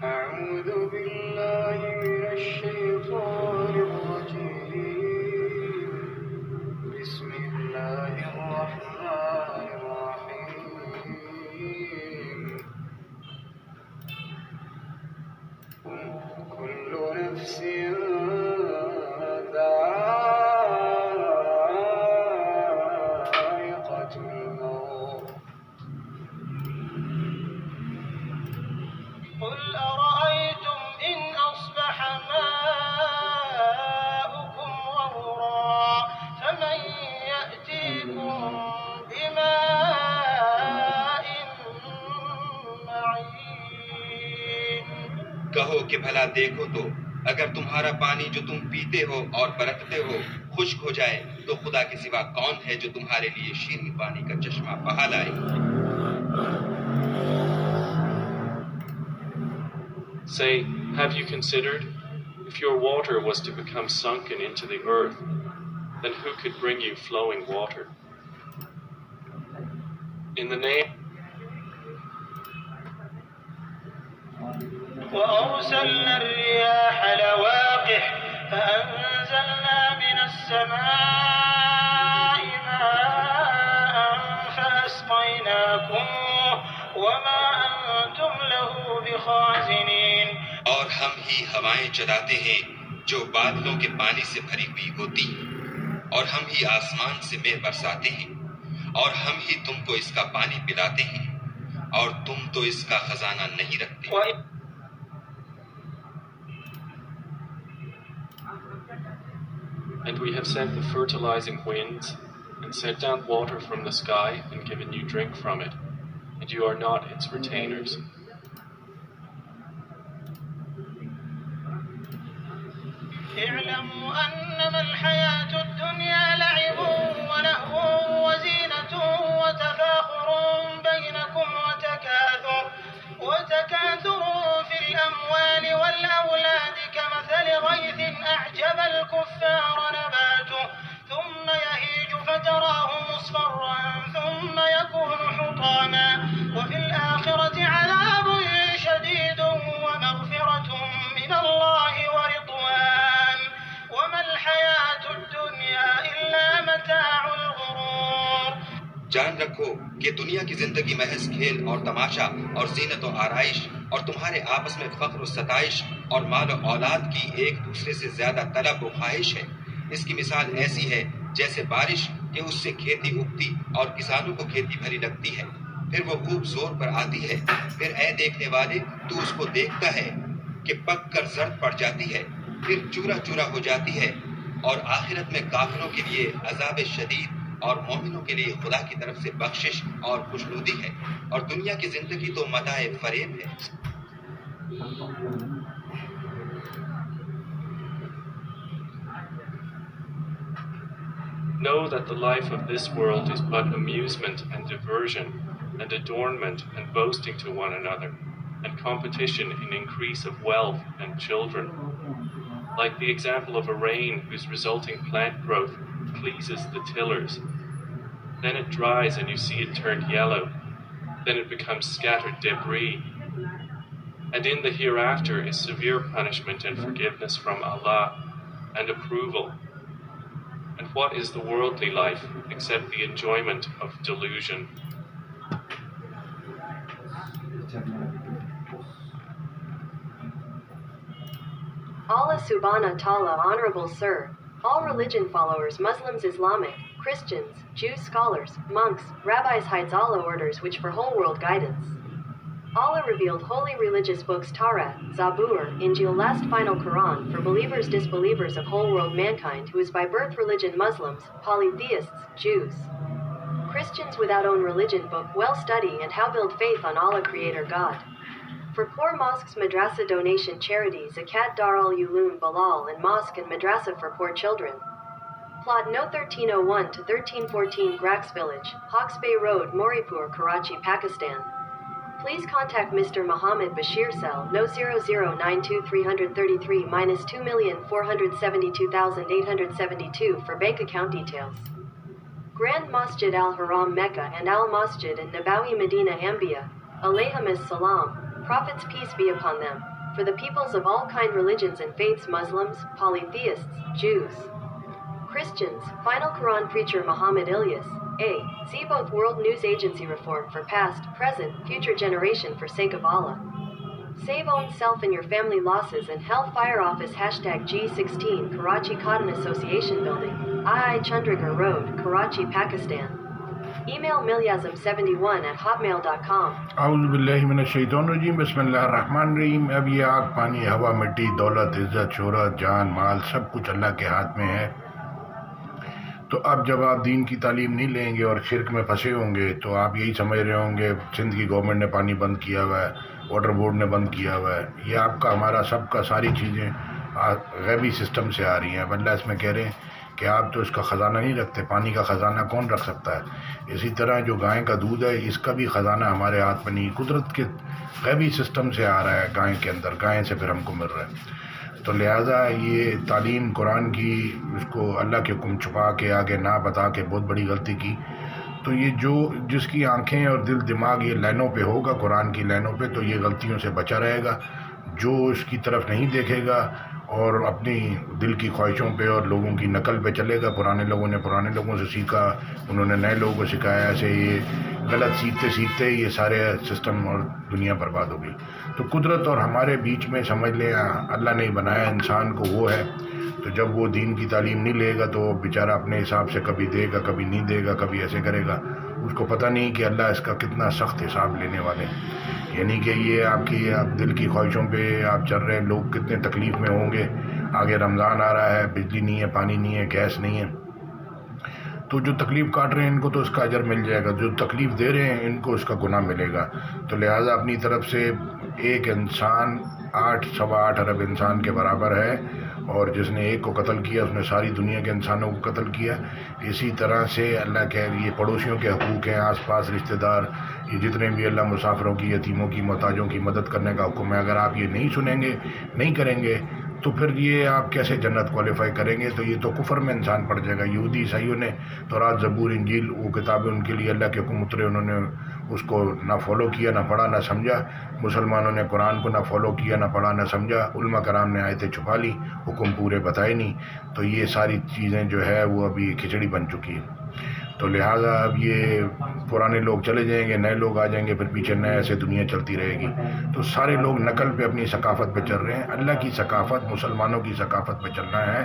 أعوذ بالله من الشيطان الرجيم بسم الله الرحمن الرحيم كل نفس ذائقة الموت قل أرأيتم إن أصبح ماؤكم غورا فمن يأتيكم بماء معين کہو کہ بھلا دیکھو تو اگر تمہارا پانی جو تم پیتے ہو اور برتتے ہو خشک ہو جائے تو خدا کے سوا کون ہے جو تمہارے لیے شیریں پانی کا چشمہ بہا لائے؟ Say, have you considered, if your water was to become sunken into the earth, then who could bring you flowing water? In the name وأرسلنا الرياح لواقح فأنزلنا من السماء ماء فأسقيناكموه وما أنتم له بخازنين اور ہم ہی ہوائیں چلاتے ہیں جو بادلوں کے پانی سے بھری ہوئی ہوتی اور ہم ہی آسمان سے مے برساتے ہیں اور ہم ہی تم کو اس کا پانی پلاتے ہیں اور تم تو اس کا خزانہ نہیں رکھتے. And we have sent the fertilizing winds and sent down water from the sky and given you drink from it, and you are not its retainers. اعلموا أنما الحياة الدنيا لعب ولهو وزينة وتفاخر بينكم وتكاثر في الأموال والأولاد كمثل غيث أعجب الكفار نباته ثم يهيج فتراه مصفرا ثم يكون حطاما وفي الآخرة عذاب شديد ومغفرة من الله ورضوان وما الحياة الدنيا إلا متاع الغرور. جان رکھو کہ دنیا کی زندگی محض کھیل اور تماشا اور زینت و آرائش اور تمہارے آپس میں فخر و ستائش اور مال و اولاد کی ایک دوسرے سے زیادہ طلب و خواہش ہے. اس کی مثال ایسی ہے جیسے بارش کہ اس سے کھیتی اگتی اور کسانوں کو کھیتی بھری لگتی ہے، پھر وہ خوب زور پر آتی ہے، پھر اے دیکھنے والے تو اس کو دیکھتا ہے کہ پک کر زرد پڑ جاتی ہے، پھر چورا چورا ہو جاتی ہے، اور آخرت میں کافروں کے لیے عذاب شدید اور مومنوں کے لیے خدا کی طرف سے بخشش اور خوشنودی ہے، اور دنیا کی زندگی تو متاع فریب ہے. Know that the life of this world is but amusement and diversion and adornment and boasting to one another and competition in increase of wealth and children. Like the example of a rain whose resulting plant growth pleases the tillers. Then it dries and you see it turned yellow. Then it becomes scattered debris. And in the hereafter is severe punishment and forgiveness from Allah and approval. And what is the worldly life except the enjoyment of delusion? Allah subhanahu wa ta'ala, Honorable Sir, all religion followers, Muslims, Islamic, Christians, Jews, scholars, monks, rabbis, hides Allah orders which for whole world guidance. Allah revealed holy religious books Torah, Zabur, Injil, last final Quran for believers, disbelievers of whole world mankind who is by birth religion Muslims, polytheists, Jews. Christians without own religion book well study and how build faith on Allah Creator God. For poor mosques, madrasa donation charity, Zakat Dar al-Ulum Balal and mosque and madrasa for poor children. Plot No 1301 to 1314 Grax Village, Hawks Bay Road, Moripur, Karachi, Pakistan. Please contact Mr. Muhammad Bashir Cell No 0092-333-2,472,872 for bank account details. Grand Masjid Al-Haram Mecca and Al-Masjid and Nabawi Medina Ambia, alayhim as salam, Prophet's peace be upon them. for the peoples of all kind religions and faiths, Muslims, polytheists, Jews, Christians, final Quran preacher Muhammad Ilyas. A. See both World News Agency reform for past, present, future generation for sake of Allah. Save own self and your family losses and Hellfire Office #G16 Karachi Cotton Association Building, II Chandigarh Road, Karachi, Pakistan. Email milyazam71@hotmail.com. اعوذ باللہ من الشیطان الرجیم بسم اللہ الرحمن الرحیم. اب یہ آگ پانی ہوا مٹی دولت عزت شہرت جان مال سب کچھ اللہ کے ہاتھ میں ہے. تو اب جب آپ دین کی تعلیم نہیں لیں گے اور شرک میں پھنسے ہوں گے تو آپ یہی سمجھ رہے ہوں گے سندھ کی گورنمنٹ نے پانی بند کیا ہوا ہے, واٹر بورڈ نے بند کیا ہوا ہے. یہ آپ کا ہمارا سب کا ساری چیزیں غیبی سسٹم سے آ رہی ہیں. اب اللہ اس میں کہہ رہے ہیں کہ آپ تو اس کا خزانہ نہیں رکھتے, پانی کا خزانہ کون رکھ سکتا ہے. اسی طرح جو گائے کا دودھ ہے اس کا بھی خزانہ ہمارے ہاتھ میں نہیں, قدرت کے غیبی سسٹم سے آ رہا ہے گائے کے اندر, گائے سے پھر ہم کو مل رہا ہے. تو لہٰذا یہ تعلیم قرآن کی اس کو اللہ کے حکم چھپا کے آگے نہ بتا کے بہت بڑی غلطی کی. تو یہ جس کی آنکھیں اور دل دماغ یہ لائنوں پہ ہوگا, قرآن کی لائنوں پہ, تو یہ غلطیوں سے بچا رہے گا. جو اس کی طرف نہیں دیکھے گا اور اپنی دل کی خواہشوں پہ اور لوگوں کی نقل پہ چلے گا, پرانے لوگوں نے پرانے لوگوں سے سیکھا, انہوں نے نئے لوگوں کو سکھایا, ایسے یہ غلط سیکھتے سیکھتے یہ سارے سسٹم اور دنیا برباد ہو گئی. تو قدرت اور ہمارے بیچ میں سمجھ لیں اللہ نے بنایا انسان کو وہ ہے. تو جب وہ دین کی تعلیم نہیں لے گا تو وہ بیچارہ اپنے حساب سے کبھی دے گا کبھی نہیں دے گا, کبھی ایسے کرے گا. اس کو پتہ نہیں کہ اللہ اس کا کتنا سخت حساب لینے والے ہیں. یعنی کہ یہ آپ دل کی خواہشوں پہ آپ چل رہے ہیں, لوگ کتنے تکلیف میں ہوں گے. آگے رمضان آ رہا ہے, بجلی نہیں ہے, پانی نہیں ہے, گیس نہیں ہے. تو جو تکلیف کاٹ رہے ہیں ان کو تو اس کا اجر مل جائے گا, جو تکلیف دے رہے ہیں ان کو اس کا گناہ ملے گا. تو لہٰذا اپنی طرف سے ایک انسان 8.8 ارب انسان کے برابر ہے, اور جس نے ایک کو قتل کیا اس نے ساری دنیا کے انسانوں کو قتل کیا. اسی طرح سے اللہ کے یہ پڑوسیوں کے حقوق ہیں, آس پاس رشتہ دار, یہ جتنے بھی اللہ مسافروں کی, یتیموں کی, محتاجوں کی مدد کرنے کا حکم ہے. اگر آپ یہ نہیں سنیں گے, نہیں کریں گے, تو پھر یہ آپ کیسے جنت کوالیفائی کریں گے. تو یہ تو کفر میں انسان پڑ جائے گا. یہودی عیسائیوں نے تورات زبور انجیل وہ کتابیں ان کے لیے اللہ کے حکم اترے, انہوں نے اس کو نہ فالو کیا, نہ پڑھا, نہ سمجھا. مسلمانوں نے قرآن کو نہ فالو کیا, نہ پڑھا, نہ سمجھا. علماء کرام نے آیتیں چھپا لی, حکم پورے بتائے نہیں. تو یہ ساری چیزیں جو ہے وہ ابھی کھچڑی بن چکی ہے. تو لہٰذا اب یہ پرانے لوگ چلے جائیں گے, نئے لوگ آ جائیں گے, پھر پیچھے نئے ایسے دنیا چلتی رہے گی. تو سارے لوگ نقل پہ اپنی ثقافت پہ چل رہے ہیں. اللہ کی ثقافت, مسلمانوں کی ثقافت پہ چلنا ہے,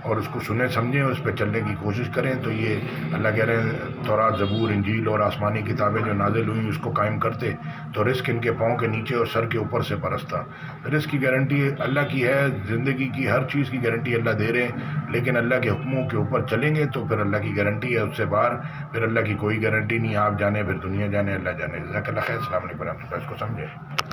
اور اس کو سنیں سمجھیں, اس پہ چلنے کی کوشش کریں. تو یہ اللہ کہہ رہے ہیں تورات زبور انجیل اور آسمانی کتابیں جو نازل ہوئیں اس کو قائم کرتے تو رزق ان کے پاؤں کے نیچے اور سر کے اوپر سے برستا. رزق کی گارنٹی اللہ کی ہے, زندگی کی ہر چیز کی گارنٹی اللہ دے رہے ہیں, لیکن اللہ کے حکموں کے اوپر چلیں گے تو پھر اللہ کی گارنٹی ہے. اس سے باہر پھر اللہ کی کوئی گارنٹی نہیں. آپ جانے پھر دنیا جانے, اللہ جانے. جزاک اللہ خیر. السلام علیکم ورحمۃ اللہ. اس کو سمجھیں.